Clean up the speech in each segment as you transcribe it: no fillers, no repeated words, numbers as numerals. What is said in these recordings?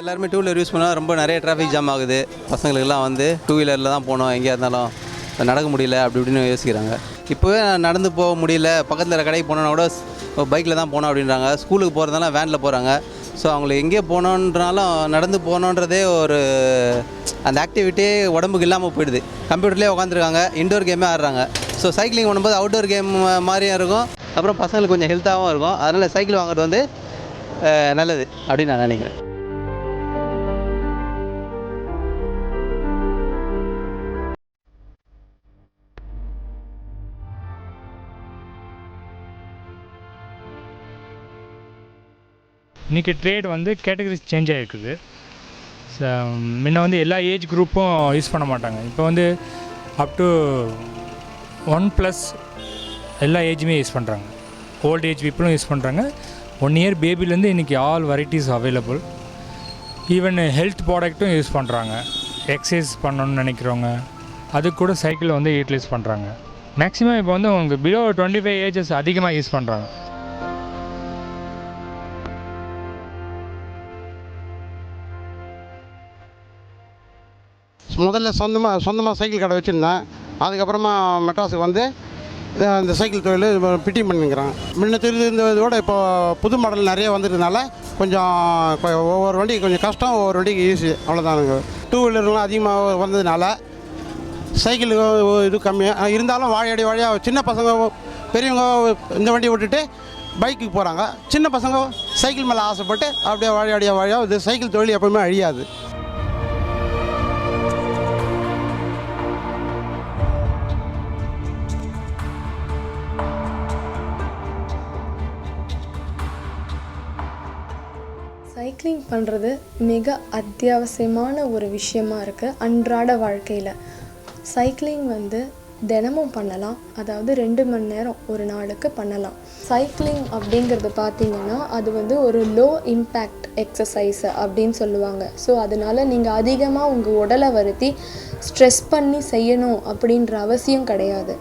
எல்லாருமே two wheeler use பண்ணால் ரொம்ப நிறைய டிராஃபிக் ஜாம் ஆகுது. பசங்களுக்கெல்லாம் வந்து டூ வீலரில் தான் போகணும், எங்கேயா இருந்தாலும் நடக்க முடியல அப்படி இப்படின்னு யோசிக்கிறாங்க. இப்போவே நடந்து போக முடியல, பக்கத்தில் கடைக்கு போனோன்னா கூட பைக்கில் தான் போகணும் அப்படின்றாங்க. ஸ்கூலுக்கு போகிறதுனால வேனில் போகிறாங்க. ஸோ அவங்களுக்கு எங்கே போகணுன்றாலும் நடந்து போகணுன்றதே ஒரு அந்த ஆக்டிவிட்டியே உடம்புக்கு இல்லாமல் போயிடுது. கம்ப்யூட்டர்லேயே உட்காந்துருக்காங்க, இன்டோர் கேமே ஆடுறாங்க. ஸோ சைக்கிளிங் பண்ணும்போது அவுட்டோர் கேம் மாதிரியும் இருக்கும், அப்புறம் பசங்களுக்கு கொஞ்சம் ஹெல்த்தாகவும் இருக்கும். அதனால் சைக்கிள் வாங்குறது வந்து நல்லது அப்படின்னு நான் நினைக்கிறேன். இன்றைக்கி ட்ரேட் வந்து கேட்டகரிஸ் சேஞ்ச் ஆகிருக்குது. முன்ன வந்து எல்லா ஏஜ் குரூப்பும் யூஸ் பண்ண மாட்டாங்க. இப்போ வந்து அப் டு 1+ எல்லா ஏஜுமே யூஸ் பண்ணுறாங்க. ஓல்ட் ஏஜ் பீப்புளும் யூஸ் பண்ணுறாங்க. 1 இயர் பேபிலேருந்து இன்றைக்கி all varieties available. Even health ப்ராடக்ட்டும் யூஸ் பண்ணுறாங்க. எக்ஸசைஸ் பண்ணணும்னு நினைக்கிறவங்க அதுக்கு கூட சைக்கிள் வந்து யூட்டிலைஸ் பண்ணுறாங்க. மேக்ஸிமம் இப்போ வந்து உங்களுக்கு பிலோ 25 ஏஜஸ் அதிகமாக யூஸ் பண்ணுறாங்க. முதல்ல சொந்தமாக சைக்கிள் கடை வச்சுருந்தேன். அதுக்கப்புறமா மெட்ராஸுக்கு வந்து இந்த சைக்கிள் தொழில் ஃபிட்டிங் பண்ணிக்கிறான். முன்ன இருந்ததோட இப்போ புது மாடல் நிறைய வந்துட்டதுனால கொஞ்சம் ஒவ்வொரு வண்டிக்கு கொஞ்சம் கஷ்டம், ஒவ்வொரு வண்டிக்கு ஈஸி, அவ்வளோதானுங்க. டூ வீலர்லாம் அதிகமாக வந்ததுனால சைக்கிள் இது கம்மியாக இருந்தாலும் வாழையாக சின்ன பசங்க பெரியவங்க இந்த வண்டியை விட்டுட்டு பைக்குக்கு போகிறாங்க. சின்ன பசங்க சைக்கிள் மேலே ஆசைப்பட்டு அப்படியே வாழையாக இது சைக்கிள் தொழில் எப்போவுமே அழியாது. சைக்கிளிங் பண்ணுறது மிக அத்தியாவசியமான ஒரு விஷயமா இருக்குது அன்றாட வாழ்க்கையில். சைக்கிளிங் வந்து தினமும் பண்ணலாம், அதாவது 2 மணி நேரம் ஒரு நாளுக்கு பண்ணலாம். சைக்கிளிங் அப்படிங்கிறது பார்த்திங்கன்னா அது வந்து ஒரு லோ இம்பேக்ட் எக்ஸசைஸ் அப்படின்னு சொல்லுவாங்க. ஸோ அதனால் நீங்கள் அதிகமாக உங்கள் உடலை வருத்தி ஸ்ட்ரெஸ் பண்ணி செய்யணும் அப்படின்ற அவசியம் கிடையாது.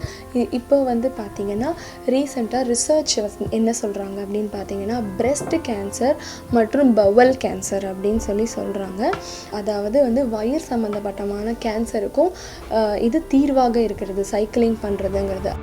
இப்போ வந்து பார்த்திங்கன்னா ரீசெண்டாக ரிசர்ச் என்ன சொல்கிறாங்க அப்படின்னு பார்த்திங்கன்னா பிரெஸ்ட் கேன்சர் மற்றும் பவல் கேன்சர் அப்படின்னு சொல்கிறாங்க. அதாவது வந்து வயிறு சம்மந்தப்பட்டமான கேன்சருக்கும் இது தீர்வாக இருக்கிறது சைக்கிளிங் பண்ணுறதுங்கிறது.